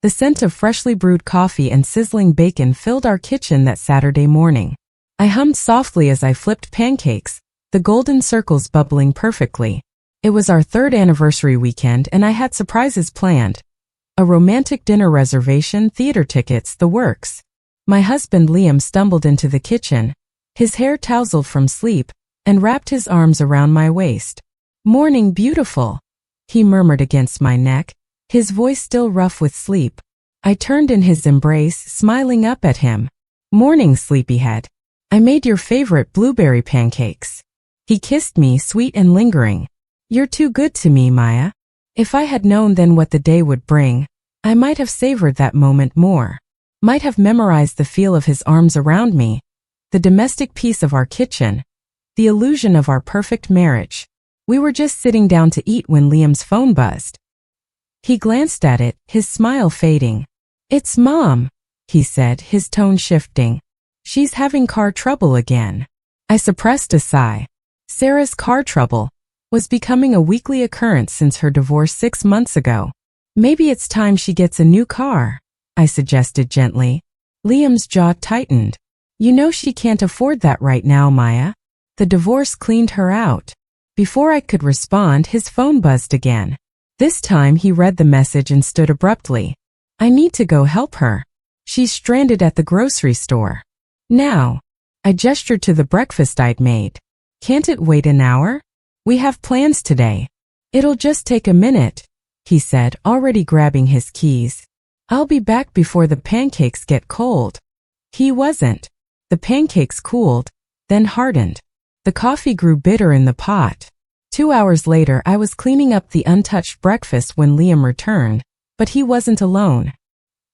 The scent of freshly brewed coffee and sizzling bacon filled our kitchen that Saturday morning. I hummed softly as I flipped pancakes, the golden circles bubbling perfectly. It was our 3rd anniversary weekend and I had surprises planned. A romantic dinner reservation, theater tickets, the works. My husband Liam stumbled into the kitchen, his hair tousled from sleep, and wrapped his arms around my waist. "Morning, beautiful," he murmured against my neck, his voice still rough with sleep. I turned in his embrace, smiling up at him. "Morning, sleepyhead. I made your favorite blueberry pancakes." He kissed me, sweet and lingering. "You're too good to me, Maya." If I had known then what the day would bring, I might have savored that moment more. Might have memorized the feel of his arms around me, the domestic peace of our kitchen, the illusion of our perfect marriage. We were just sitting down to eat when Liam's phone buzzed. He glanced at it, his smile fading. "It's Mom," he said, his tone shifting. "She's having car trouble again." I suppressed a sigh. Sarah's car trouble was becoming a weekly occurrence since her divorce 6 months ago. "Maybe it's time she gets a new car," I suggested gently. Liam's jaw tightened. "You know she can't afford that right now, Maya. The divorce cleaned her out." Before I could respond, his phone buzzed again. This time he read the message and stood abruptly. "I need to go help her. She's stranded at the grocery store. Now." I gestured to the breakfast I'd made. "Can't it wait an hour? We have plans today." "It'll just take a minute," he said, already grabbing his keys. "I'll be back before the pancakes get cold." He wasn't. The pancakes cooled, then hardened. The coffee grew bitter in the pot. 2 hours later, I was cleaning up the untouched breakfast when Liam returned, but he wasn't alone.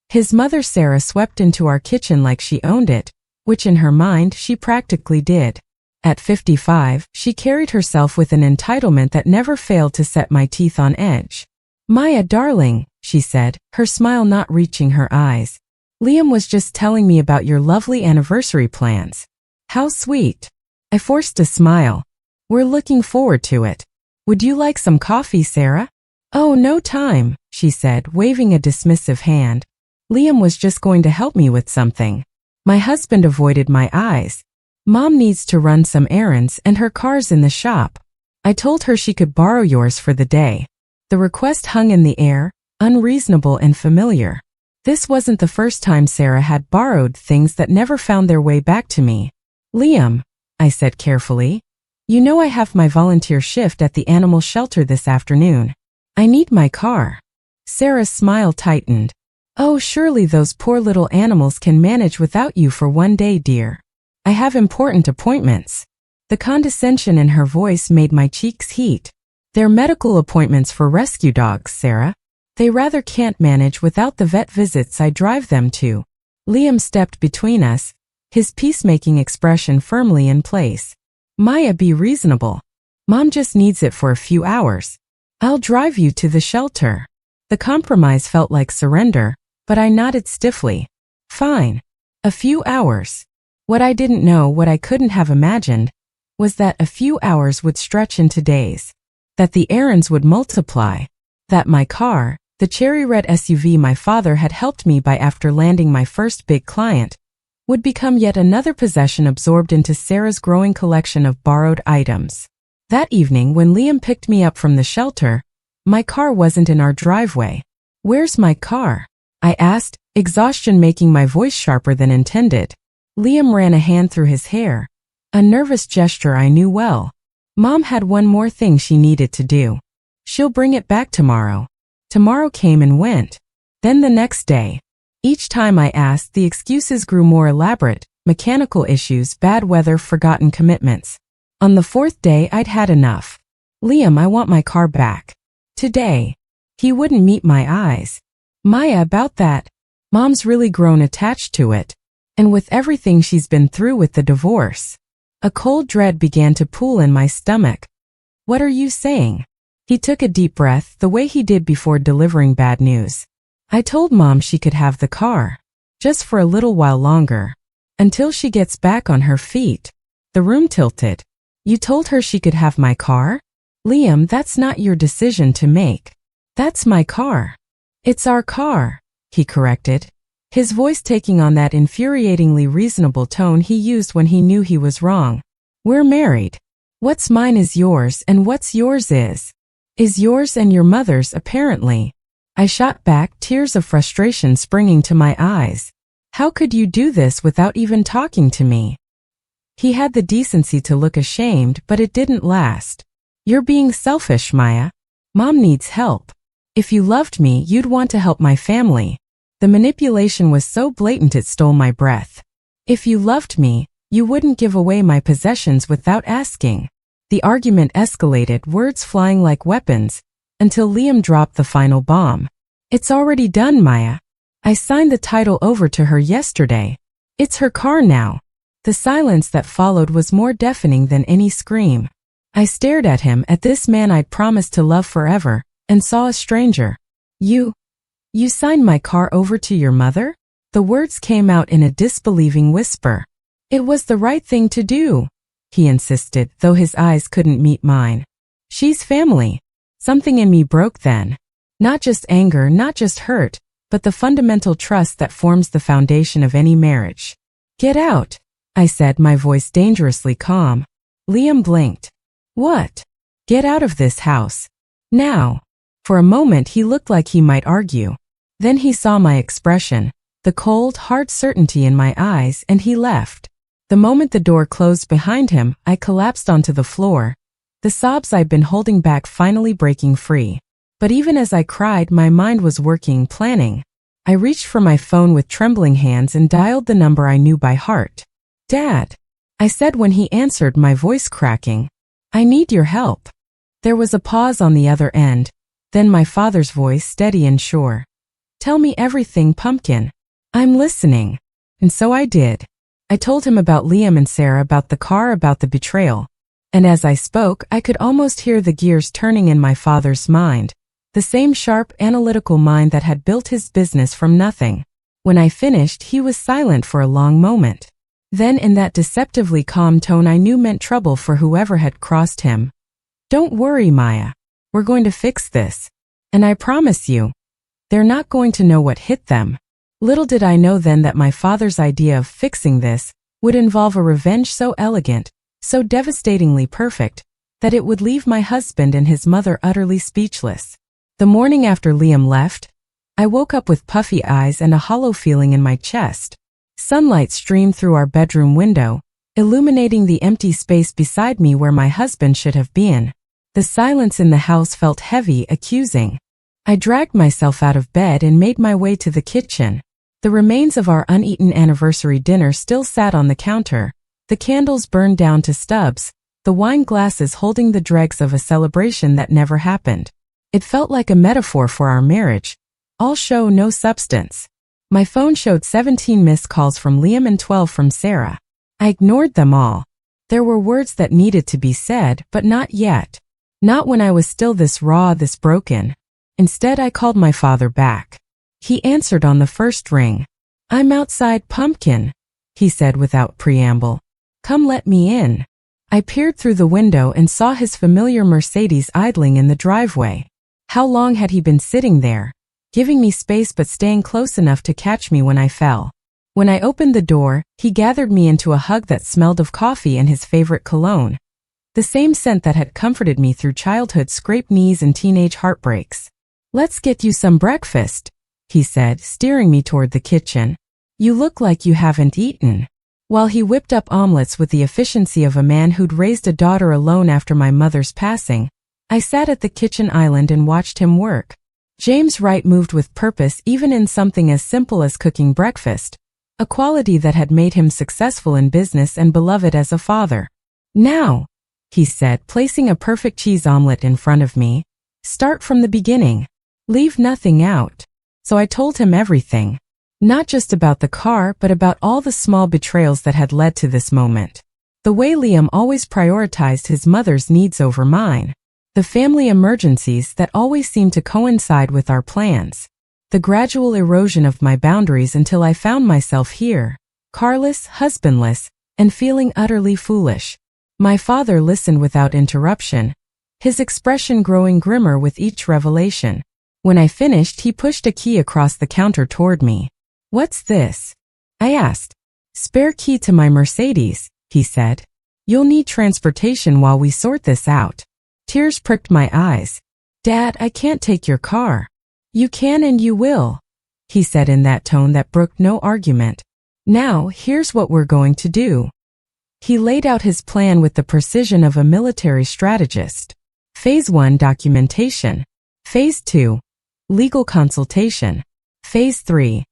His mother Sarah swept into our kitchen like she owned it, which in her mind she practically did. At 55, she carried herself with an entitlement that never failed to set my teeth on edge. "Maya, darling," she said, her smile not reaching her eyes. "Liam was just telling me about your lovely anniversary plans." "How sweet." I forced a smile. "We're looking forward to it. Would you like some coffee, Sarah?" "Oh, no time," she said, waving a dismissive hand. Liam was just going to help me with something. My husband avoided my eyes. "Mom needs to run some errands and her car's in the shop. I told her she could borrow yours for the day." The request hung in the air, unreasonable and familiar. This wasn't the first time Sarah had borrowed things that never found their way back to me. "Liam," I said carefully, "you know I have my volunteer shift at the animal shelter this afternoon. I need my car." Sarah's smile tightened. "Oh, surely those poor little animals can manage without you for one day, dear. I have important appointments." The condescension in her voice made my cheeks heat. "They're medical appointments for rescue dogs, Sarah. They rather can't manage without the vet visits I drive them to." Liam stepped between us, his peacemaking expression firmly in place. "Maya, be reasonable. Mom just needs it for a few hours. I'll drive you to the shelter." The compromise felt like surrender, but I nodded stiffly. "Fine. A few hours." What I didn't know, what I couldn't have imagined, was that a few hours would stretch into days. That the errands would multiply. That my car, the cherry red SUV my father had helped me buy after landing my first big client, would become yet another possession absorbed into Sarah's growing collection of borrowed items. That evening, when Liam picked me up from the shelter, my car wasn't in our driveway. "Where's my car?" I asked, exhaustion making my voice sharper than intended. Liam ran a hand through his hair, a nervous gesture I knew well. Mom had one more thing she needed to do. "She'll bring it back tomorrow." Tomorrow came and went. Then the next day. Each time I asked, the excuses grew more elaborate: mechanical issues, bad weather, forgotten commitments. On the 4th day, I'd had enough. "Liam, I want my car back. Today." He wouldn't meet my eyes. "Maya, about that. Mom's really grown attached to it. And with everything she's been through with the divorce." A cold dread began to pool in my stomach. "What are you saying?" He took a deep breath, the way he did before delivering bad news. "I told Mom she could have the car. Just for a little while longer. Until she gets back on her feet." The room tilted. "You told her she could have my car?" "Liam, that's not your decision to make. That's my car. It's our car." he corrected, his voice taking on that infuriatingly reasonable tone he used when he knew he was wrong. We're married. What's mine is yours, and what's yours is yours and your mother's, apparently. I shot back, tears of frustration springing to my eyes. How could you do this without even talking to me? He had the decency to look ashamed, but it didn't last. You're being selfish, Maya. Mom needs help. If you loved me, you'd want to help my family. The manipulation was so blatant it stole my breath. If you loved me, you wouldn't give away my possessions without asking. The argument escalated, words flying like weapons, until Liam dropped the final bomb. It's already done, Maya. I signed the title over to her yesterday. It's her car now. The silence that followed was more deafening than any scream. I stared at him, at this man I'd promised to love forever, and saw a stranger. You signed my car over to your mother? The words came out in a disbelieving whisper. It was the right thing to do, he insisted, though his eyes couldn't meet mine. She's family. Something in me broke then. Not just anger, not just hurt, but the fundamental trust that forms the foundation of any marriage. Get out, I said, my voice dangerously calm. Liam blinked. What? Get out of this house. Now. For a moment he looked like he might argue. Then he saw my expression, the cold, hard certainty in my eyes, and he left. The moment the door closed behind him, I collapsed onto the floor, the sobs I'd been holding back finally breaking free. But even as I cried, my mind was working, planning. I reached for my phone with trembling hands and dialed the number I knew by heart. Dad, I said when he answered, my voice cracking. I need your help. There was a pause on the other end, then my father's voice, steady and sure. Tell me everything, Pumpkin. I'm listening. And so I did. I told him about Liam and Sarah, about the car, about the betrayal. And as I spoke, I could almost hear the gears turning in my father's mind, the same sharp, analytical mind that had built his business from nothing. When I finished, he was silent for a long moment. Then, in that deceptively calm tone I knew meant trouble for whoever had crossed him. Don't worry, Maya. We're going to fix this. And I promise you, they're not going to know what hit them. Little did I know then that my father's idea of fixing this would involve a revenge so elegant, so devastatingly perfect, that it would leave my husband and his mother utterly speechless. The morning after Liam left, I woke up with puffy eyes and a hollow feeling in my chest. Sunlight streamed through our bedroom window, illuminating the empty space beside me where my husband should have been. The silence in the house felt heavy, accusing. I dragged myself out of bed and made my way to the kitchen. The remains of our uneaten anniversary dinner still sat on the counter, the candles burned down to stubs, the wine glasses holding the dregs of a celebration that never happened. It felt like a metaphor for our marriage. All show, no substance. My phone showed 17 missed calls from Liam and 12 from Sarah. I ignored them all. There were words that needed to be said, but not yet. Not when I was still this raw, this broken. Instead, I called my father back. He answered on the first ring. I'm outside, Pumpkin, he said without preamble. Come let me in. I peered through the window and saw his familiar Mercedes idling in the driveway. How long had he been sitting there, giving me space but staying close enough to catch me when I fell? When I opened the door, he gathered me into a hug that smelled of coffee and his favorite cologne, the same scent that had comforted me through childhood's scraped knees and teenage heartbreaks. Let's get you some breakfast, he said, steering me toward the kitchen. You look like you haven't eaten. While he whipped up omelets with the efficiency of a man who'd raised a daughter alone after my mother's passing, I sat at the kitchen island and watched him work. James Wright moved with purpose even in something as simple as cooking breakfast, a quality that had made him successful in business and beloved as a father. Now, he said, placing a perfect cheese omelet in front of me, start from the beginning. Leave nothing out. So I told him everything. Not just about the car, but about all the small betrayals that had led to this moment. The way Liam always prioritized his mother's needs over mine. The family emergencies that always seemed to coincide with our plans. The gradual erosion of my boundaries until I found myself here, carless, husbandless, and feeling utterly foolish. My father listened without interruption, his expression growing grimmer with each revelation. When I finished, he pushed a key across the counter toward me. "What's this?" I asked. "Spare key to my Mercedes," he said. "You'll need transportation while we sort this out." Tears pricked my eyes. "Dad, I can't take your car." "You can and you will," he said in that tone that brooked no argument. "Now, here's what we're going to do." He laid out his plan with the precision of a military strategist. Phase 1, documentation. Phase 2, legal consultation. Phase 3,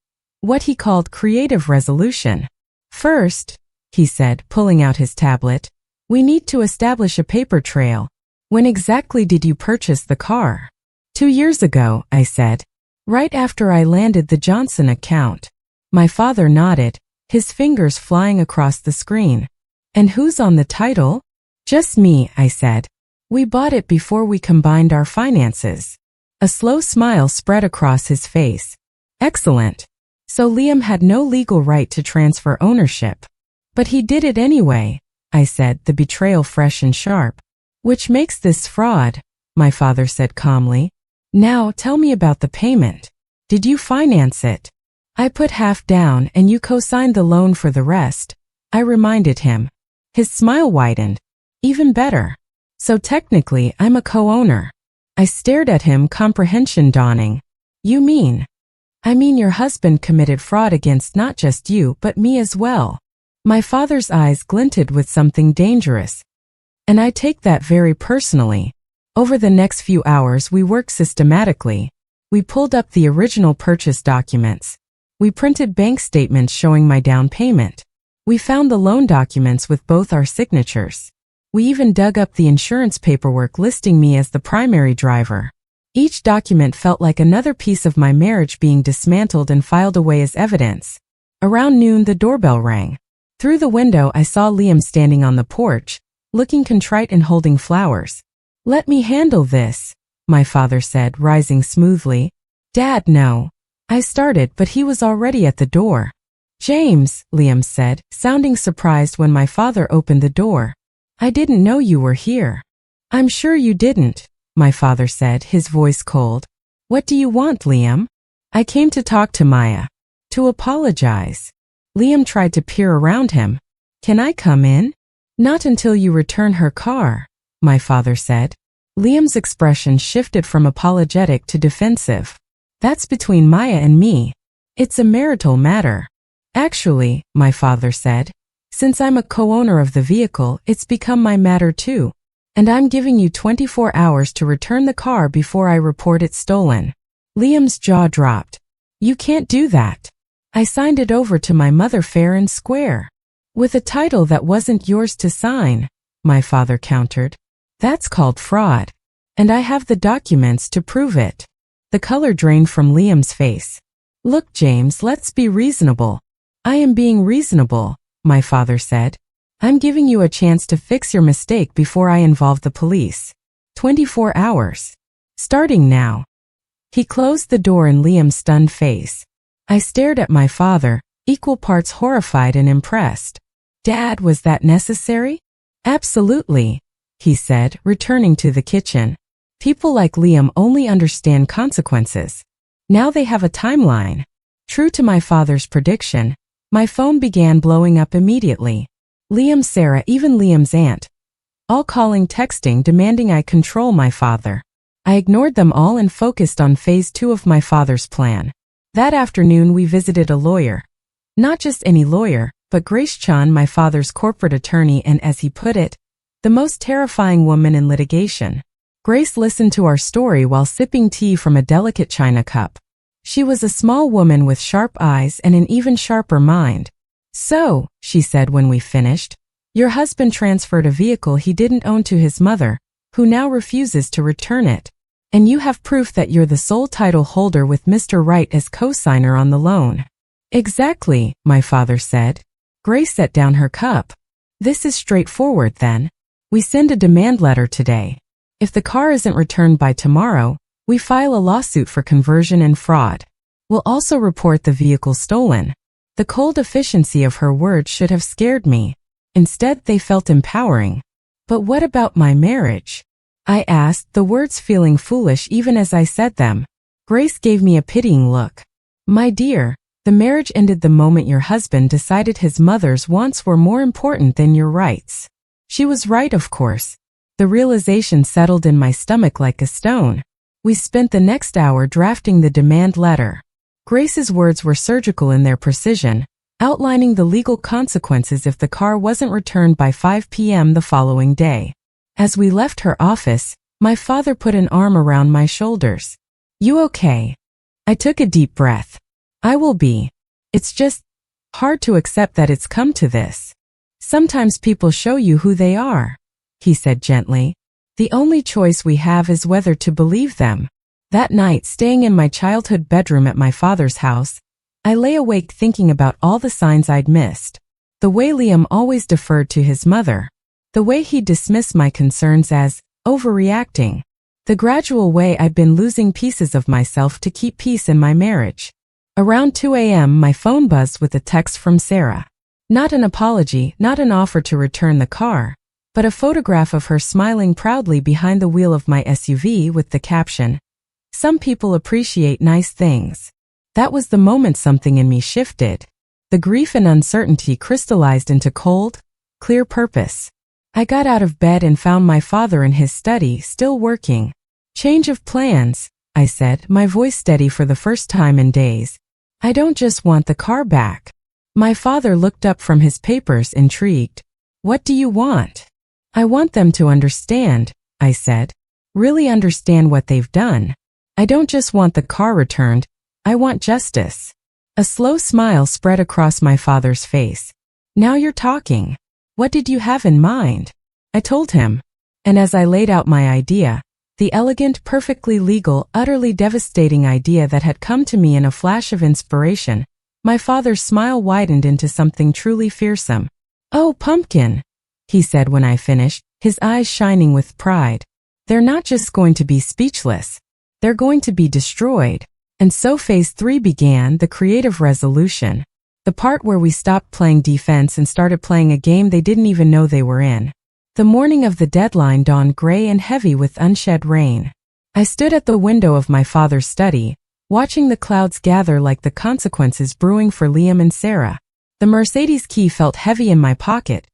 what he called creative resolution. "First," he said, pulling out his tablet, "we need to establish a paper trail. When exactly did you purchase the car?" 2 years ago, I said. "Right after I landed the Johnson account." My father nodded, his fingers flying across the screen. "And who's on the title?" "Just me," I said. "We bought it before we combined our finances." A slow smile spread across his face. "Excellent. So Liam had no legal right to transfer ownership. But he did it anyway," I said, the betrayal fresh and sharp. "Which makes this fraud," my father said calmly. "Now tell me about the payment. Did you finance it?" "I put half down and you co-signed the loan for the rest," I reminded him. His smile widened. "Even better. So technically, I'm a co-owner." I stared at him, comprehension dawning. "You mean?" "I mean your husband committed fraud against not just you but me as well." My father's eyes glinted with something dangerous. "And I take that very personally." Over the next few hours we worked systematically. We pulled up the original purchase documents. We printed bank statements showing my down payment. We found the loan documents with both our signatures. We even dug up the insurance paperwork listing me as the primary driver. Each document felt like another piece of my marriage being dismantled and filed away as evidence. Around noon, the doorbell rang. Through the window, I saw Liam standing on the porch, looking contrite and holding flowers. "Let me handle this," my father said, rising smoothly. "Dad, no." I started, but he was already at the door. "James," Liam said, sounding surprised when my father opened the door. "I didn't know you were here." "I'm sure you didn't," my father said, his voice cold. "What do you want, Liam?" "I came to talk to Maya. To apologize." Liam tried to peer around him. "Can I come in?" "Not until you return her car," my father said. Liam's expression shifted from apologetic to defensive. "That's between Maya and me. It's a marital matter." "Actually," my father said, "since I'm a co-owner of the vehicle, it's become my matter too. And I'm giving you 24 hours to return the car before I report it stolen." Liam's jaw dropped. "You can't do that. I signed it over to my mother fair and square." "With a title that wasn't yours to sign," my father countered. "That's called fraud. And I have the documents to prove it." The color drained from Liam's face. "Look, James, let's be reasonable." "I am being reasonable," my father said. "I'm giving you a chance to fix your mistake before I involve the police. 24 hours. Starting now." He closed the door in Liam's stunned face. I stared at my father, equal parts horrified and impressed. "Dad, was that necessary?" "Absolutely," he said, returning to the kitchen. "People like Liam only understand consequences. Now they have a timeline." True to my father's prediction, my phone began blowing up immediately. Liam, Sarah, even Liam's aunt. All calling, texting, demanding I control my father. I ignored them all and focused on phase 2 of my father's plan. That afternoon we visited a lawyer. Not just any lawyer, but Grace Chan, my father's corporate attorney and, as he put it, the most terrifying woman in litigation. Grace listened to our story while sipping tea from a delicate china cup. She was a small woman with sharp eyes and an even sharper mind. "So," she said when we finished, "your husband transferred a vehicle he didn't own to his mother, who now refuses to return it. And you have proof that you're the sole title holder with Mr. Wright as co-signer on the loan." "Exactly," my father said. Grace set down her cup. "This is straightforward then. We send a demand letter today. If the car isn't returned by tomorrow, we file a lawsuit for conversion and fraud. We'll also report the vehicle stolen." The cold efficiency of her words should have scared me. Instead, they felt empowering. "But what about my marriage?" I asked, the words feeling foolish even as I said them. Grace gave me a pitying look. My dear, the marriage ended the moment your husband decided his mother's wants were more important than your rights. She was right, of course. The realization settled in my stomach like a stone. We spent the next hour drafting the demand letter. Grace's words were surgical in their precision, outlining the legal consequences if the car wasn't returned by 5 p.m. the following day. As we left her office, my father put an arm around my shoulders. You okay? I took a deep breath. I will be. It's just hard to accept that it's come to this. Sometimes people show you who they are, he said gently. The only choice we have is whether to believe them. That night, staying in my childhood bedroom at my father's house, I lay awake thinking about all the signs I'd missed. The way Liam always deferred to his mother. The way he dismissed my concerns as overreacting. The gradual way I'd been losing pieces of myself to keep peace in my marriage. Around 2 a.m. my phone buzzed with a text from Sarah. Not an apology, not an offer to return the car, but a photograph of her smiling proudly behind the wheel of my SUV with the caption, "Some people appreciate nice things." That was the moment something in me shifted. The grief and uncertainty crystallized into cold, clear purpose. I got out of bed and found my father in his study, still working. "Change of plans," I said, my voice steady for the first time in days. "I don't just want the car back." My father looked up from his papers, intrigued. "What do you want?" "I want them to understand," I said. "Really understand what they've done. I don't just want the car returned, I want justice." A slow smile spread across my father's face. "Now you're talking. What did you have in mind?" I told him. And as I laid out my idea, the elegant, perfectly legal, utterly devastating idea that had come to me in a flash of inspiration, my father's smile widened into something truly fearsome. "Oh, pumpkin," he said when I finished, his eyes shining with pride. "They're not just going to be speechless. They're going to be destroyed." And so phase 3 began, the creative resolution. The part where we stopped playing defense and started playing a game they didn't even know they were in. The morning of the deadline dawned gray and heavy with unshed rain. I stood at the window of my father's study, watching the clouds gather like the consequences brewing for Liam and Sarah. The Mercedes key felt heavy in my pocket,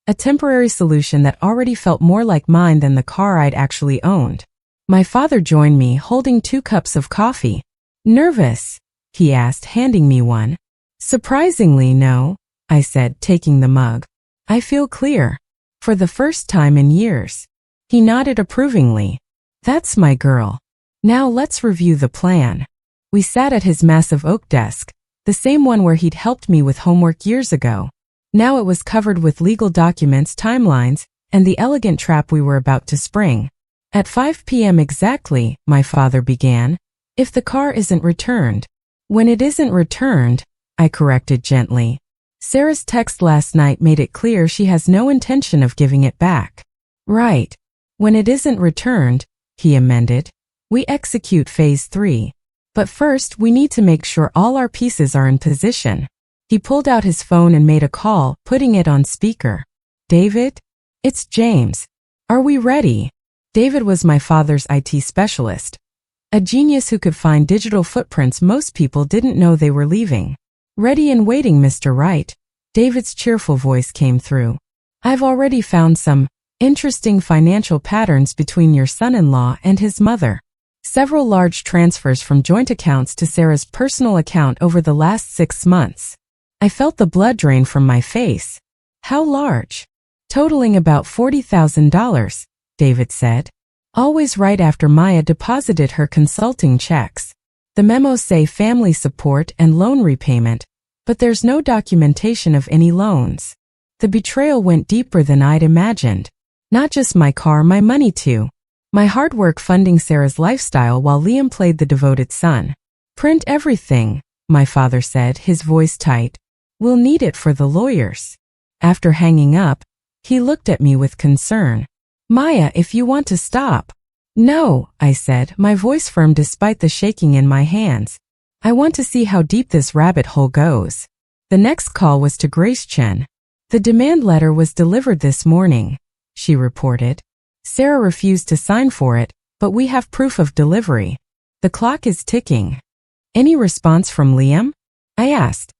a temporary solution that already felt more like mine than the car I'd actually owned. My father joined me, holding 2 cups of coffee. "Nervous?" he asked, handing me one. "Surprisingly, no," I said, taking the mug. "I feel clear. For the first time in years." He nodded approvingly. "That's my girl. Now let's review the plan." We sat at his massive oak desk, the same one where he'd helped me with homework years ago. Now it was covered with legal documents, timelines, and the elegant trap we were about to spring. "At 5 p.m. exactly," my father began, "if the car isn't returned." "When it isn't returned," I corrected gently. "Sarah's text last night made it clear she has no intention of giving it back." "Right. When it isn't returned," he amended, "we execute phase 3. But first we need to make sure all our pieces are in position." He pulled out his phone and made a call, putting it on speaker. "David? It's James. Are we ready?" David was my father's IT specialist, a genius who could find digital footprints most people didn't know they were leaving. "Ready and waiting, Mr. Wright," David's cheerful voice came through. "I've already found some interesting financial patterns between your son-in-law and his mother. Several large transfers from joint accounts to Sarah's personal account over the last 6 months." I felt the blood drain from my face. "How large?" "Totaling about $40,000, David said. "Always right after Maya deposited her consulting checks. The memos say family support and loan repayment, but there's no documentation of any loans. The betrayal went deeper than I'd imagined. Not just my car, my money too. My hard work funding Sarah's lifestyle while Liam played the devoted son. Print everything," my father said, his voice tight. "We'll need it for the lawyers." After hanging up, he looked at me with concern. "Maya, if you want to stop." "No," I said, my voice firm despite the shaking in my hands. "I want to see how deep this rabbit hole goes." The next call was to Grace Chen. "The demand letter was delivered this morning," she reported. "Sarah refused to sign for it, but we have proof of delivery." The clock is ticking. Any response from Liam? I asked.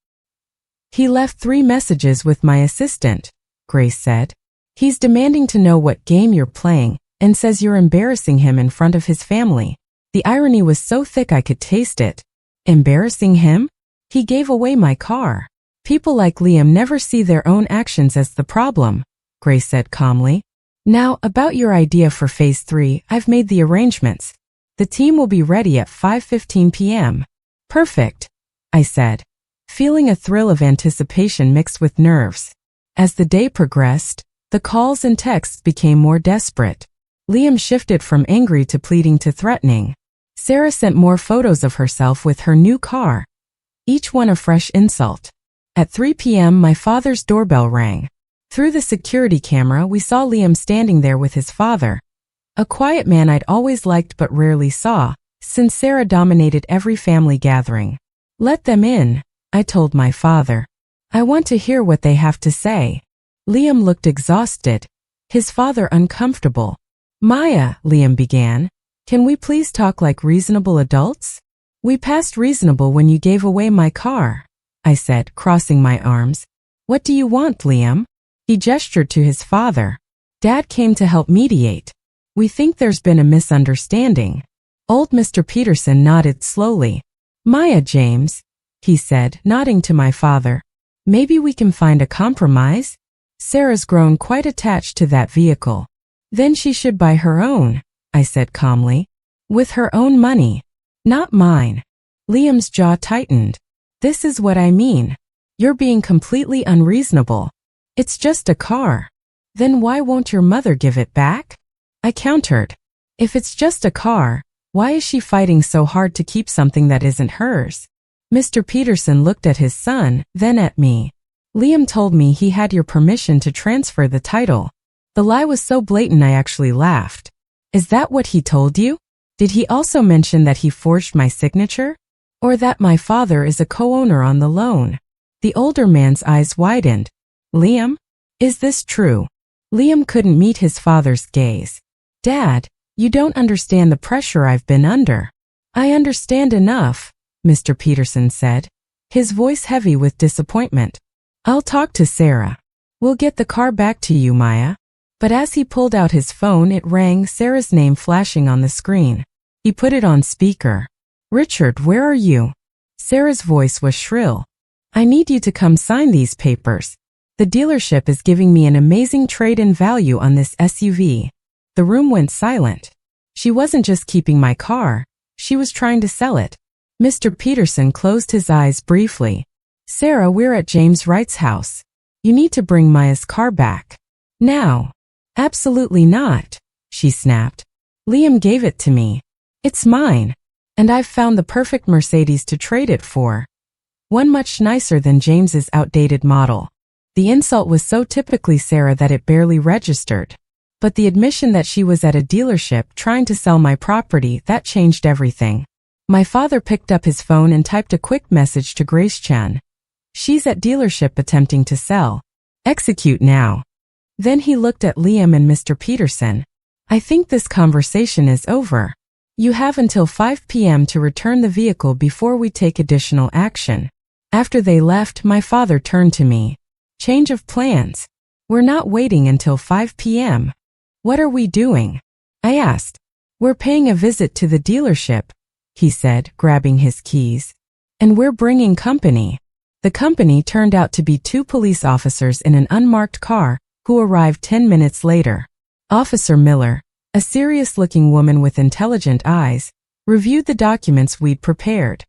He left 3 messages with my assistant, Grace said. He's demanding to know what game you're playing and says you're embarrassing him in front of his family. The irony was so thick I could taste it. Embarrassing him? He gave away my car. People like Liam never see their own actions as the problem, Grace said calmly. Now, about your idea for Phase 3, I've made the arrangements. The team will be ready at 5:15 p.m. Perfect, I said, feeling a thrill of anticipation mixed with nerves. As the day progressed, the calls and texts became more desperate. Liam shifted from angry to pleading to threatening. Sarah sent more photos of herself with her new car, each one a fresh insult. At 3 p.m. my father's doorbell rang. Through the security camera we saw Liam standing there with his father, a quiet man I'd always liked but rarely saw, since Sarah dominated every family gathering. Let them in, I told my father. I want to hear what they have to say. Liam looked exhausted, his father uncomfortable. Maya, Liam began, can we please talk like reasonable adults? We passed reasonable when you gave away my car, I said, crossing my arms. What do you want, Liam? He gestured to his father. Dad came to help mediate. We think there's been a misunderstanding. Old Mr. Peterson nodded slowly. Maya, James, he said, nodding to my father. Maybe we can find a compromise? Sarah's grown quite attached to that vehicle. Then she should buy her own, I said calmly. With her own money. Not mine. Liam's jaw tightened. This is what I mean. You're being completely unreasonable. It's just a car. Then why won't your mother give it back? I countered. If it's just a car, why is she fighting so hard to keep something that isn't hers? Mr. Peterson looked at his son, then at me. Liam told me he had your permission to transfer the title. The lie was so blatant I actually laughed. Is that what he told you? Did he also mention that he forged my signature? Or that my father is a co-owner on the loan? The older man's eyes widened. Liam? Is this true? Liam couldn't meet his father's gaze. Dad, you don't understand the pressure I've been under. I understand enough, Mr. Peterson said, his voice heavy with disappointment. I'll talk to Sarah. We'll get the car back to you, Maya. But as he pulled out his phone, it rang, Sarah's name flashing on the screen. He put it on speaker. Richard, where are you? Sarah's voice was shrill. I need you to come sign these papers. The dealership is giving me an amazing trade-in value on this SUV. The room went silent. She wasn't just keeping my car, she was trying to sell it. Mr. Peterson closed his eyes briefly. Sarah, we're at James Wright's house. You need to bring Maya's car back. Now. Absolutely not, she snapped. Liam gave it to me. It's mine. And I've found the perfect Mercedes to trade it for. One much nicer than James's outdated model. The insult was so typically Sarah that it barely registered. But the admission that she was at a dealership trying to sell my property, that changed everything. My father picked up his phone and typed a quick message to Grace Chen. She's at dealership attempting to sell. Execute now. Then he looked at Liam and Mr. Peterson. I think this conversation is over. You have until 5 p.m. to return the vehicle before we take additional action. After they left, my father turned to me. Change of plans. We're not waiting until 5 p.m. What are we doing? I asked. We're paying a visit to the dealership, he said, grabbing his keys. And we're bringing company. The company turned out to be 2 police officers in an unmarked car, who arrived 10 minutes later. Officer Miller, a serious-looking woman with intelligent eyes, reviewed the documents we'd prepared.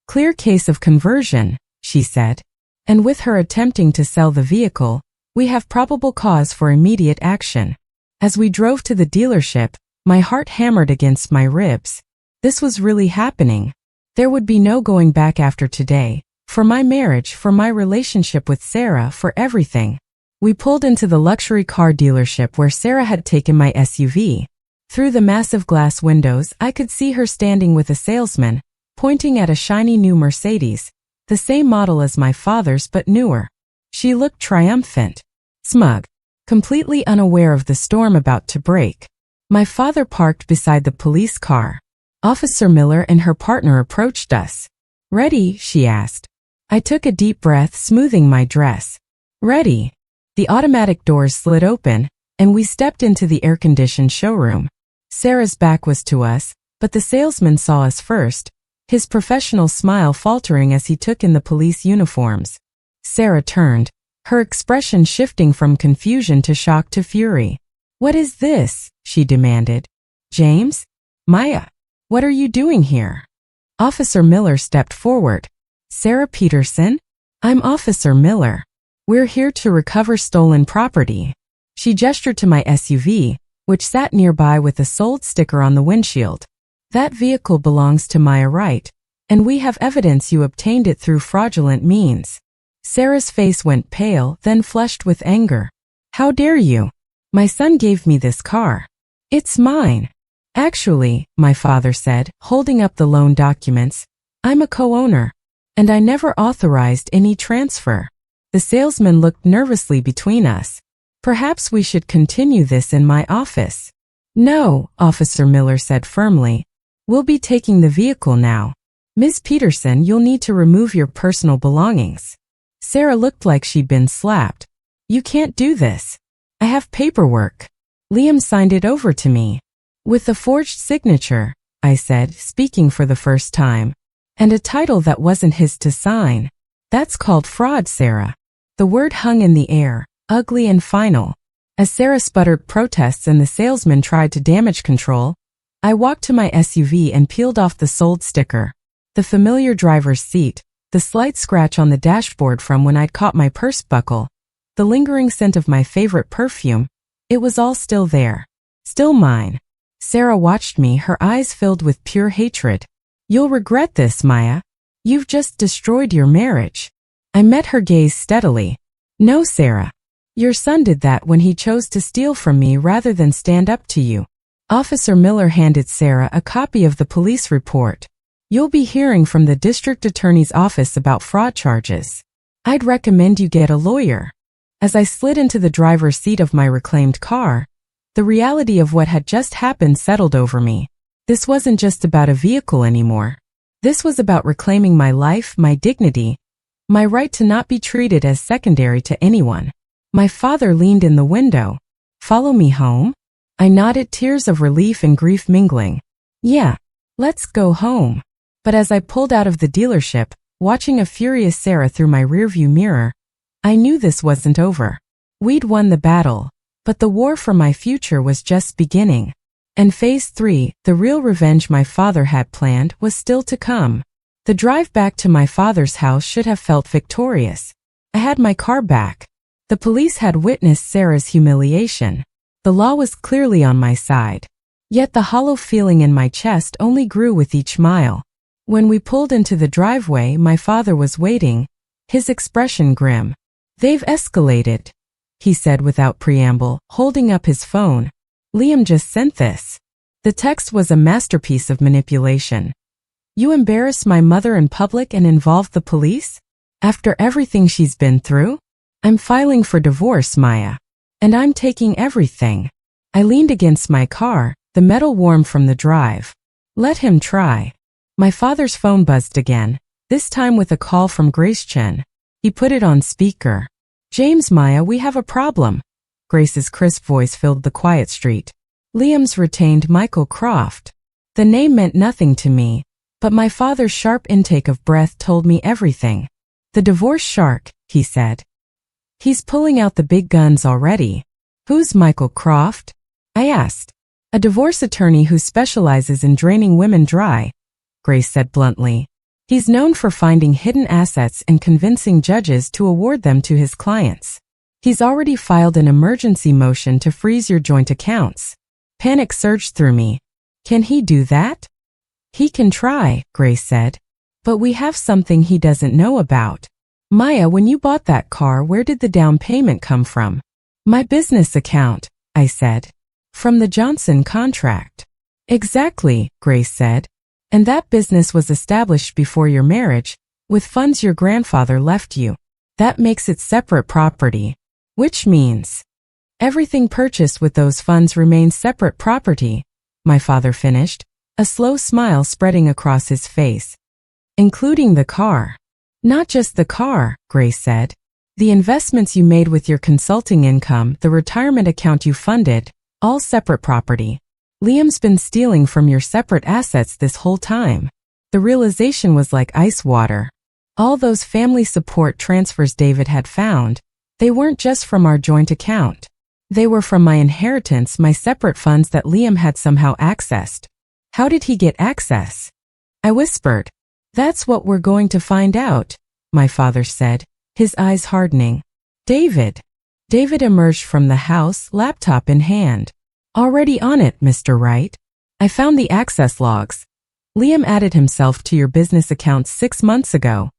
Clear case of conversion, she said. And with her attempting to sell the vehicle, we have probable cause for immediate action. As we drove to the dealership, my heart hammered against my ribs. This was really happening. There would be no going back after today. For my marriage, for my relationship with Sarah, for everything. We pulled into the luxury car dealership where Sarah had taken my SUV. Through the massive glass windows, I could see her standing with a salesman, pointing at a shiny new Mercedes, the same model as my father's but newer. She looked triumphant, smug, completely unaware of the storm about to break. My father parked beside the police car. Officer Miller and her partner approached us. "Ready?" she asked. I took a deep breath, smoothing my dress. "Ready." The automatic doors slid open, and we stepped into the air-conditioned showroom. Sarah's back was to us, but the salesman saw us first, his professional smile faltering as he took in the police uniforms. Sarah turned, her expression shifting from confusion to shock to fury. "What is this?" she demanded. "James? Maya? What are you doing here?" Officer Miller stepped forward. "Sarah Peterson? I'm Officer Miller. We're here to recover stolen property." She gestured to my SUV, which sat nearby with a sold sticker on the windshield. "That vehicle belongs to Maya Wright, and we have evidence you obtained it through fraudulent means." Sarah's face went pale, then flushed with anger. "How dare you? My son gave me this car. It's mine." "Actually," my father said, holding up the loan documents, "I'm a co-owner, and I never authorized any transfer." The salesman looked nervously between us. "Perhaps we should continue this in my office." "No," Officer Miller said firmly. "We'll be taking the vehicle now. Ms. Peterson, you'll need to remove your personal belongings." Sarah looked like she'd been slapped. "You can't do this. I have paperwork." Liam signed it over to me. "With a forged signature," I said, speaking for the first time. "And a title that wasn't his to sign. That's called fraud, Sarah." The word hung in the air, ugly and final. As Sarah sputtered protests and the salesman tried to damage control, I walked to my SUV and peeled off the sold sticker. The familiar driver's seat, the slight scratch on the dashboard from when I'd caught my purse buckle, the lingering scent of my favorite perfume, it was all still there. Still mine. Sarah watched me, her eyes filled with pure hatred. "You'll regret this, Maya. You've just destroyed your marriage." I met her gaze steadily. "No, Sarah. Your son did that when he chose to steal from me rather than stand up to you." Officer Miller handed Sarah a copy of the police report. "You'll be hearing from the district attorney's office about fraud charges. I'd recommend you get a lawyer." As I slid into the driver's seat of my reclaimed car, the reality of what had just happened settled over me. This wasn't just about a vehicle anymore. This was about reclaiming my life, my dignity, my right to not be treated as secondary to anyone. My father leaned in the window. "Follow me home?" I nodded, tears of relief and grief mingling. "Yeah, let's go home." But as I pulled out of the dealership, watching a furious Sarah through my rearview mirror, I knew this wasn't over. We'd won the battle, but the war for my future was just beginning. And phase 3, the real revenge my father had planned, was still to come. The drive back to my father's house should have felt victorious. I had my car back. The police had witnessed Sarah's humiliation. The law was clearly on my side. Yet the hollow feeling in my chest only grew with each mile. When we pulled into the driveway, my father was waiting, his expression grim. "They've escalated," he said without preamble, holding up his phone. "Liam just sent this." The text was a masterpiece of manipulation. "You embarrass my mother in public and involve the police? After everything she's been through? I'm filing for divorce, Maya. And I'm taking everything." I leaned against my car, the metal warm from the drive. "Let him try." My father's phone buzzed again, this time with a call from Grace Chen. He put it on speaker. "James, Maya, we have a problem." Grace's crisp voice filled the quiet street. "Liam's retained Michael Croft." The name meant nothing to me, but my father's sharp intake of breath told me everything. "The divorce shark," he said. "He's pulling out the big guns already." "Who's Michael Croft?" I asked. "A divorce attorney who specializes in draining women dry," Grace said bluntly. "He's known for finding hidden assets and convincing judges to award them to his clients. He's already filed an emergency motion to freeze your joint accounts." Panic surged through me. "Can he do that?" "He can try," Grace said. "But we have something he doesn't know about. Maya, when you bought that car, where did the down payment come from?" "My business account," I said. "From the Johnson contract." "Exactly," Grace said. "And that business was established before your marriage, with funds your grandfather left you. That makes it separate property. Which means everything purchased with those funds remains separate property," my father finished, a slow smile spreading across his face. Including the car. Not just the car, Grace said. The investments you made with your consulting income, the retirement account you funded, all separate property. Liam's been stealing from your separate assets this whole time. The realization was like ice water. All those family support transfers David had found, they weren't just from our joint account. They were from my inheritance, my separate funds that Liam had somehow accessed. How did he get access? I whispered. That's what we're going to find out, my father said, his eyes hardening. David. David emerged from the house, laptop in hand. Already on it, Mr. Wright. I found the access logs. Liam added himself to your business account 6 months ago.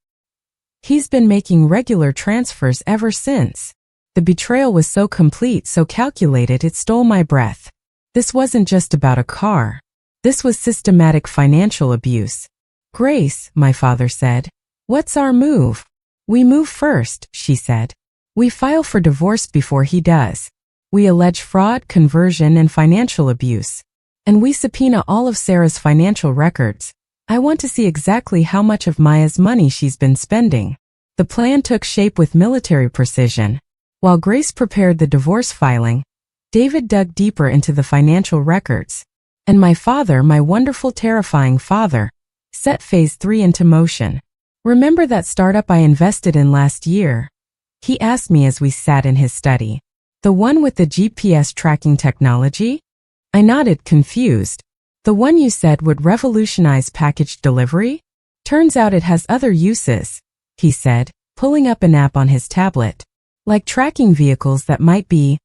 He's been making regular transfers ever since. The betrayal was so complete, so calculated, it stole my breath. This wasn't just about a car. This was systematic financial abuse. Grace, my father said, what's our move? We move first, she said. We file for divorce before he does. We allege fraud, conversion, and financial abuse. And we subpoena all of Sarah's financial records. I want to see exactly how much of Maya's money she's been spending. The plan took shape with military precision. While Grace prepared the divorce filing, David dug deeper into the financial records. And my father, my wonderful, terrifying father, set phase 3 into motion. Remember that startup I invested in last year? He asked me as we sat in his study. The one with the GPS tracking technology? I nodded, confused. The one you said would revolutionize package delivery? Turns out it has other uses, he said, pulling up an app on his tablet. Like tracking vehicles that might be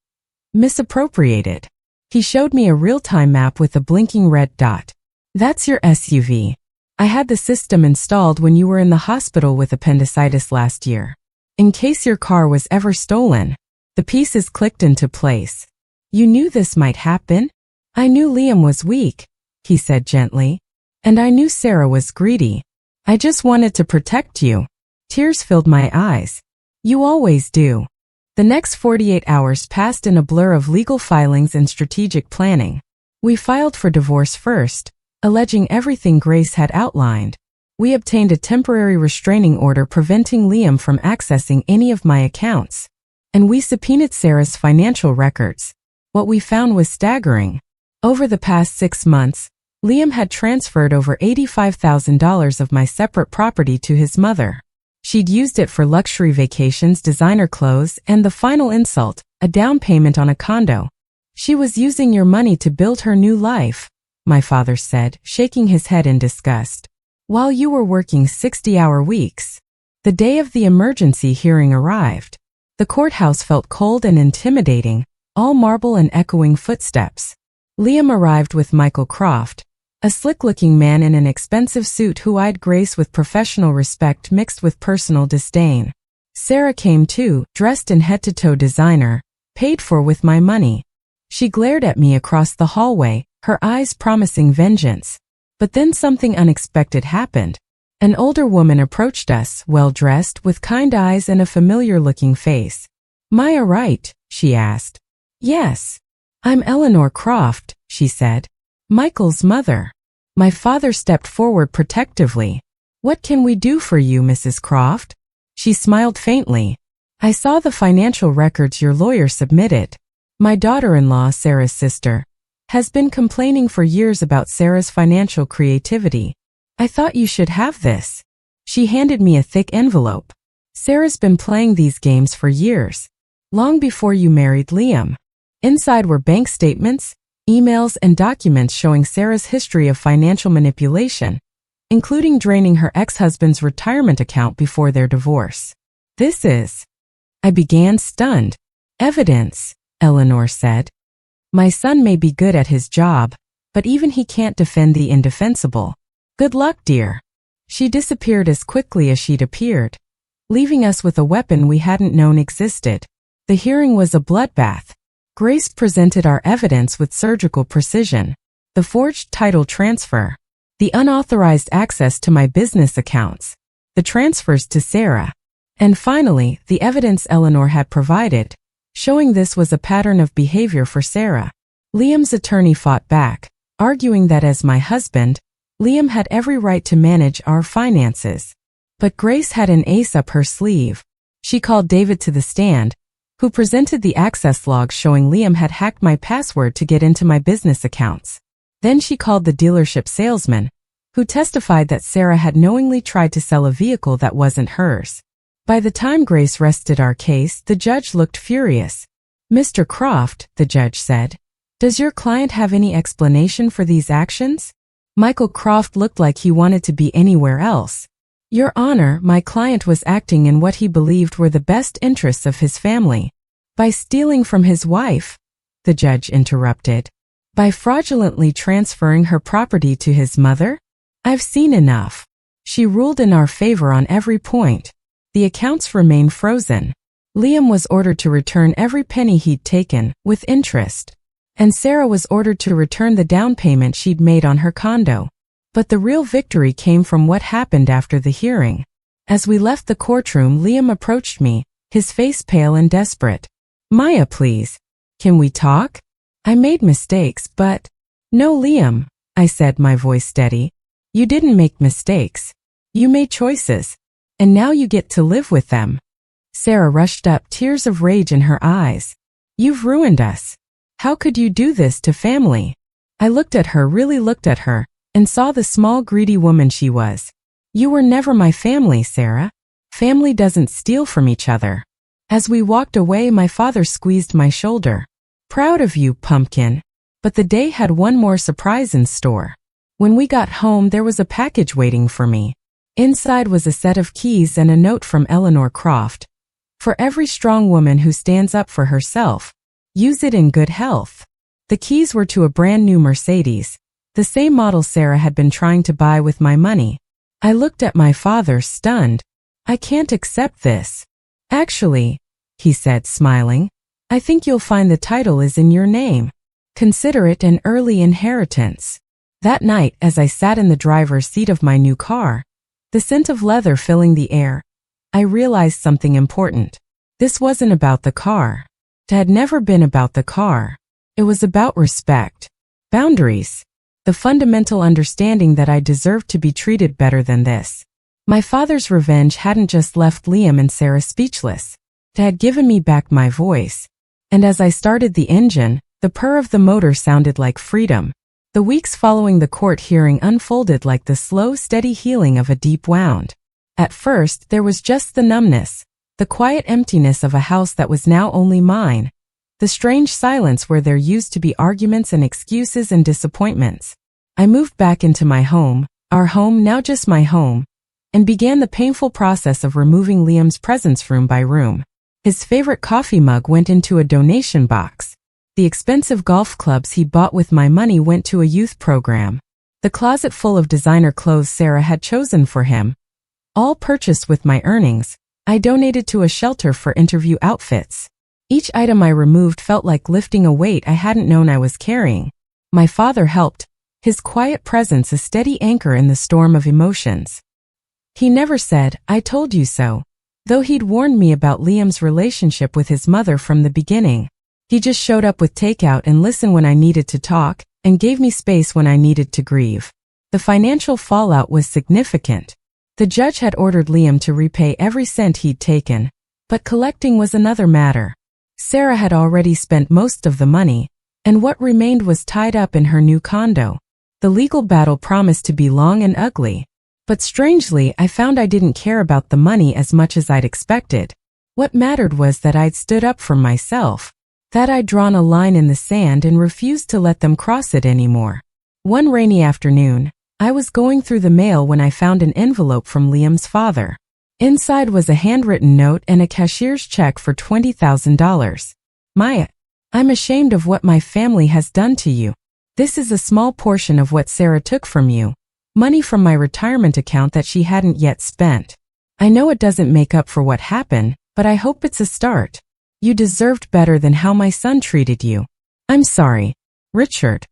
misappropriated. He showed me a real-time map with a blinking red dot. That's your SUV. I had the system installed when you were in the hospital with appendicitis last year. In case your car was ever stolen. The pieces clicked into place. You knew this might happen? I knew Liam was weak, he said gently. And I knew Sarah was greedy. I just wanted to protect you. Tears filled my eyes. You always do. The next 48 hours passed in a blur of legal filings and strategic planning. We filed for divorce first, alleging everything Grace had outlined. We obtained a temporary restraining order preventing Liam from accessing any of my accounts. And we subpoenaed Sarah's financial records. What we found was staggering. Over the past 6 months, Liam had transferred over $85,000 of my separate property to his mother. She'd used it for luxury vacations, designer clothes, and the final insult, a down payment on a condo. She was using your money to build her new life, my father said, shaking his head in disgust. While you were working 60-hour weeks. The day of the emergency hearing arrived. The courthouse felt cold and intimidating, all marble and echoing footsteps. Liam arrived with Michael Croft, a slick-looking man in an expensive suit who eyed Grace with professional respect mixed with personal disdain. Sarah came too, dressed in head-to-toe designer, paid for with my money. She glared at me across the hallway, her eyes promising vengeance. But then something unexpected happened. An older woman approached us, well-dressed, with kind eyes and a familiar-looking face. Maya Wright? She asked. Yes. I'm Eleanor Croft, she said. Michael's mother. My father stepped forward protectively. What can we do for you, Mrs. Croft? She smiled faintly. I saw the financial records your lawyer submitted. My daughter-in-law, Sarah's sister, has been complaining for years about Sarah's financial creativity. I thought you should have this. She handed me a thick envelope. Sarah's been playing these games for years. Long before you married Liam. Inside were bank statements, emails, and documents showing Sarah's history of financial manipulation, including draining her ex-husband's retirement account before their divorce. This is... I began, stunned. Evidence, Eleanor said. My son may be good at his job, but even he can't defend the indefensible. Good luck, dear. She disappeared as quickly as she'd appeared, leaving us with a weapon we hadn't known existed. The hearing was a bloodbath. Grace presented our evidence with surgical precision. The forged title transfer, the unauthorized access to my business accounts, the transfers to Sarah, and finally, the evidence Eleanor had provided, showing this was a pattern of behavior for Sarah. Liam's attorney fought back, arguing that as my husband, Liam had every right to manage our finances. But Grace had an ace up her sleeve. She called David to the stand, who presented the access logs showing Liam had hacked my password to get into my business accounts. Then she called the dealership salesman, who testified that Sarah had knowingly tried to sell a vehicle that wasn't hers. By the time Grace rested our case, the judge looked furious. "Mr. Croft," the judge said, "does your client have any explanation for these actions?" Michael Croft looked like he wanted to be anywhere else. "Your Honor, my client was acting in what he believed were the best interests of his family. By stealing from his wife," the judge interrupted. "By fraudulently transferring her property to his mother? I've seen enough." She ruled in our favor on every point. The accounts remain frozen. Liam was ordered to return every penny he'd taken, with interest. And Sarah was ordered to return the down payment she'd made on her condo. But the real victory came from what happened after the hearing. As we left the courtroom, Liam approached me, his face pale and desperate. "Maya, please. Can we talk? I made mistakes, but—" "No, Liam," I said, my voice steady. "You didn't make mistakes. You made choices. And now you get to live with them." Sarah rushed up, tears of rage in her eyes. "You've ruined us. How could you do this to family?" I looked at her, really looked at her, and saw the small, greedy woman she was. "You were never my family, Sarah. Family doesn't steal from each other." As we walked away, my father squeezed my shoulder. "Proud of you, pumpkin." But the day had one more surprise in store. When we got home, there was a package waiting for me. Inside was a set of keys and a note from Eleanor Croft. "For every strong woman who stands up for herself, use it in good health." The keys were to a brand new Mercedes, the same model Sarah had been trying to buy with my money. I looked at my father, stunned. "I can't accept this." "Actually," he said, smiling, "I think you'll find the title is in your name. Consider it an early inheritance." That night, as I sat in the driver's seat of my new car, the scent of leather filling the air, I realized something important. This wasn't about the car. It had never been about the car. It was about respect, boundaries, the fundamental understanding that I deserved to be treated better than this. My father's revenge hadn't just left Liam and Sarah speechless. It had given me back my voice. And as I started the engine, the purr of the motor sounded like freedom. The weeks following the court hearing unfolded like the slow, steady healing of a deep wound. At first, there was just the numbness, the quiet emptiness of a house that was now only mine, the strange silence where there used to be arguments and excuses and disappointments. I moved back into my home, our home, now just my home, and began the painful process of removing Liam's presents room by room. His favorite coffee mug went into a donation box. The expensive golf clubs he bought with my money went to a youth program. The closet full of designer clothes Sarah had chosen for him, all purchased with my earnings, I donated to a shelter for interview outfits. Each item I removed felt like lifting a weight I hadn't known I was carrying. My father helped, his quiet presence a steady anchor in the storm of emotions. He never said, "I told you so," though he'd warned me about Liam's relationship with his mother from the beginning. He just showed up with takeout and listened when I needed to talk, and gave me space when I needed to grieve. The financial fallout was significant. The judge had ordered Liam to repay every cent he'd taken, but collecting was another matter. Sarah had already spent most of the money, and what remained was tied up in her new condo. The legal battle promised to be long and ugly. But strangely, I found I didn't care about the money as much as I'd expected. What mattered was that I'd stood up for myself, that I'd drawn a line in the sand and refused to let them cross it anymore. One rainy afternoon, I was going through the mail when I found an envelope from Liam's father. Inside was a handwritten note and a cashier's check for $20,000. "Maya, I'm ashamed of what my family has done to you. This is a small portion of what Sarah took from you, money from my retirement account that she hadn't yet spent. I know it doesn't make up for what happened, but I hope it's a start. You deserved better than how my son treated you. I'm sorry, Richard."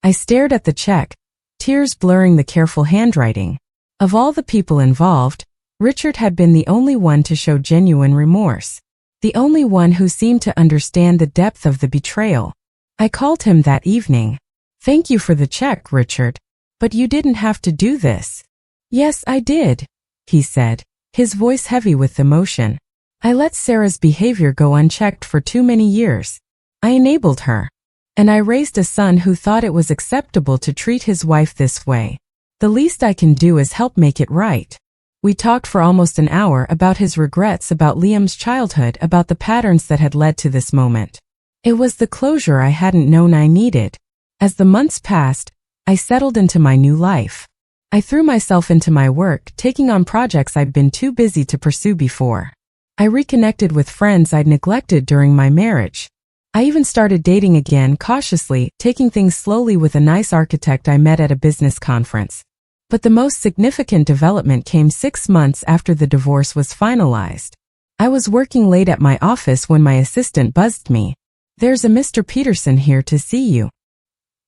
I stared at the check, tears blurring the careful handwriting. Of all the people involved, Richard had been the only one to show genuine remorse, the only one who seemed to understand the depth of the betrayal. I called him that evening. Thank you for the check, Richard. But you didn't have to do this. Yes, I did, he said, his voice heavy with emotion. I let Sarah's behavior go unchecked for too many years. I enabled her. And I raised a son who thought it was acceptable to treat his wife this way. The least I can do is help make it right. We talked for almost an hour about his regrets about Liam's childhood, about the patterns that had led to this moment. It was the closure I hadn't known I needed. As the months passed, I settled into my new life. I threw myself into my work, taking on projects I'd been too busy to pursue before. I reconnected with friends I'd neglected during my marriage. I even started dating again cautiously, taking things slowly with a nice architect I met at a business conference. But the most significant development came 6 months after the divorce was finalized. I was working late at my office when my assistant buzzed me. There's a Mr. Peterson here to see you.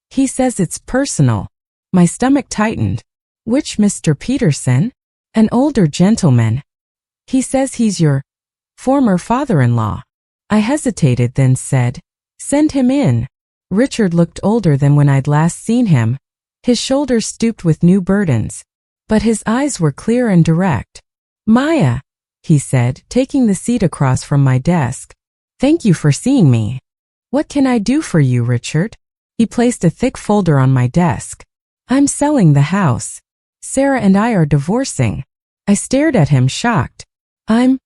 He says it's personal. My stomach tightened. Which Mr. Peterson? An older gentleman. He says he's your former father-in-law. I hesitated, then said, send him in. Richard looked older than when I'd last seen him. His shoulders stooped with new burdens. But his eyes were clear and direct. Maya, he said, taking the seat across from my desk. Thank you for seeing me. What can I do for you, Richard? He placed a thick folder on my desk. I'm selling the house. Sarah and I are divorcing. I stared at him, shocked. I'm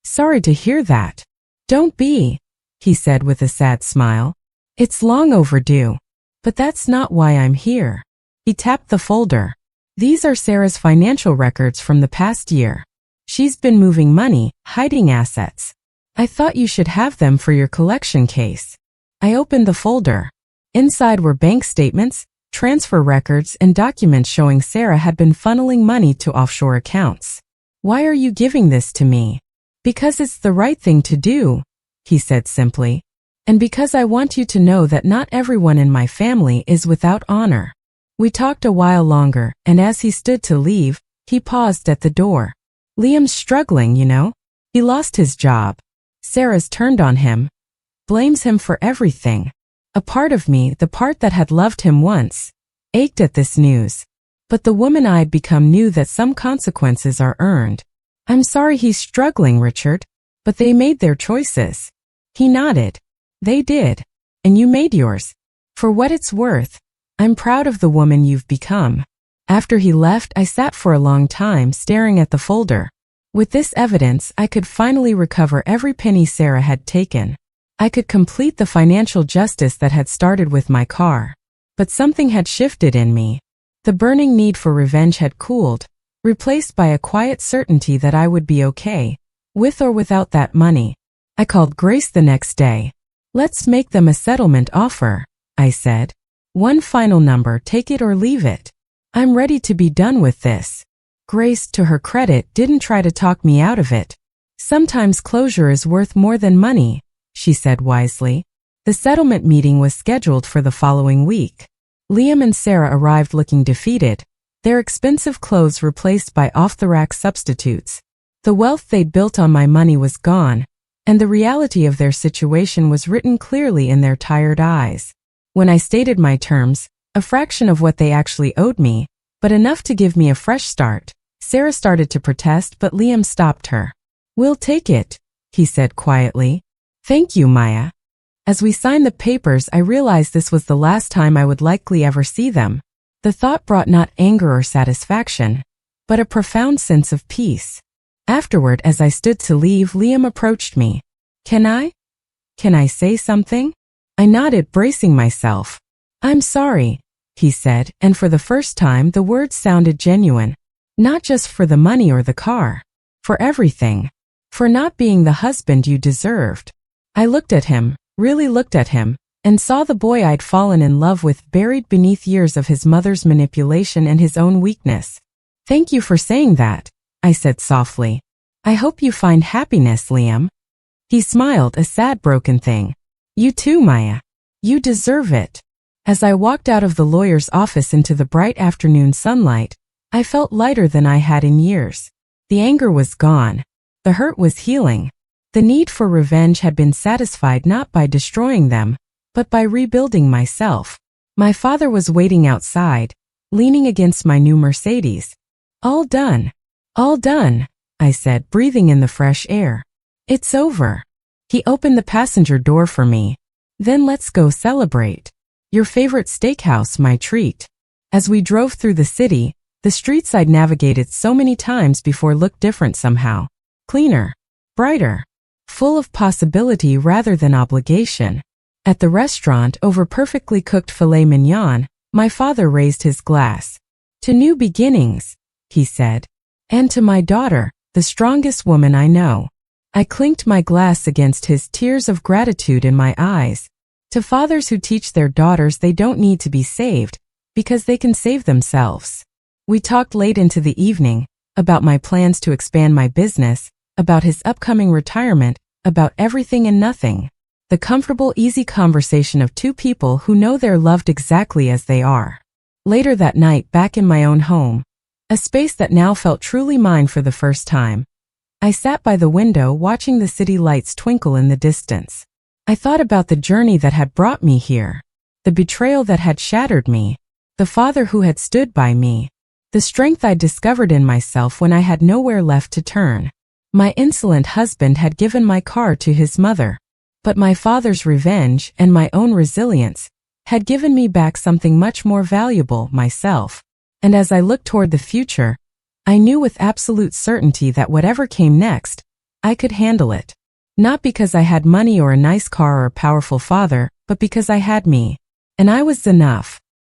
sorry to hear that. Don't be, he said with a sad smile. It's long overdue. But that's not why I'm here. He tapped the folder. These are Sarah's financial records from the past year. She's been moving money, hiding assets. I thought you should have them for your collection case. I opened the folder. Inside were bank statements, transfer records, and documents showing Sarah had been funneling money to offshore accounts. Why are you giving this to me? Because it's the right thing to do, he said simply. And because I want you to know that not everyone in my family is without honor. We talked a while longer, and as he stood to leave, he paused at the door. Liam's struggling, you know. He lost his job. Sarah's turned on him. Blames him for everything. A part of me, the part that had loved him once, ached at this news. But the woman I'd become knew that some consequences are earned. I'm sorry he's struggling, Richard. But they made their choices. He nodded. They did. And you made yours. For what it's worth, I'm proud of the woman you've become. After he left, I sat for a long time staring at the folder. With this evidence, I could finally recover every penny Sarah had taken. I could complete the financial justice that had started with my car. But something had shifted in me. The burning need for revenge had cooled, replaced by a quiet certainty that I would be okay, with or without that money. I called Grace the next day. Let's make them a settlement offer, I said. One final number, take it or leave it. I'm ready to be done with this. Grace, to her credit, didn't try to talk me out of it. Sometimes closure is worth more than money, she said wisely. The settlement meeting was scheduled for the following week. Liam and Sarah arrived looking defeated, their expensive clothes replaced by off-the-rack substitutes. The wealth they'd built on my money was gone, and the reality of their situation was written clearly in their tired eyes. When I stated my terms, a fraction of what they actually owed me, but enough to give me a fresh start, Sarah started to protest, but Liam stopped her. We'll take it, he said quietly. Thank you, Maya. As we signed the papers, I realized this was the last time I would likely ever see them. The thought brought not anger or satisfaction, but a profound sense of peace. Afterward, as I stood to leave, Liam approached me. Can I say something? I nodded, bracing myself. I'm sorry, he said, and for the first time the words sounded genuine. Not just for the money or the car. For everything. For not being the husband you deserved. I looked at him, really looked at him, and saw the boy I'd fallen in love with buried beneath years of his mother's manipulation and his own weakness. Thank you for saying that, I said softly. I hope you find happiness, Liam. He smiled, a sad, broken thing. You too, Maya. You deserve it. As I walked out of the lawyer's office into the bright afternoon sunlight, I felt lighter than I had in years. The anger was gone. The hurt was healing. The need for revenge had been satisfied not by destroying them, but by rebuilding myself. My father was waiting outside, leaning against my new Mercedes. All done. All done, I said, breathing in the fresh air. It's over. He opened the passenger door for me. Then let's go celebrate. Your favorite steakhouse, my treat. As we drove through the city, the streets I'd navigated so many times before looked different somehow. Cleaner. Brighter. Full of possibility rather than obligation. At the restaurant, over perfectly cooked filet mignon, my father raised his glass. To new beginnings, he said. And to my daughter, the strongest woman I know. I clinked my glass against his, tears of gratitude in my eyes. To fathers who teach their daughters they don't need to be saved, because they can save themselves. We talked late into the evening, about my plans to expand my business, about his upcoming retirement, about everything and nothing. The comfortable, easy conversation of two people who know they're loved exactly as they are. Later that night, back in my own home, a space that now felt truly mine for the first time, I sat by the window watching the city lights twinkle in the distance. I thought about the journey that had brought me here, the betrayal that had shattered me, the father who had stood by me, the strength I'd discovered in myself when I had nowhere left to turn. My insolent husband had given my car to his mother, but my father's revenge and my own resilience had given me back something much more valuable, myself. And as I looked toward the future, I knew with absolute certainty that whatever came next, I could handle it. Not because I had money or a nice car or a powerful father, but because I had me. And I was enough.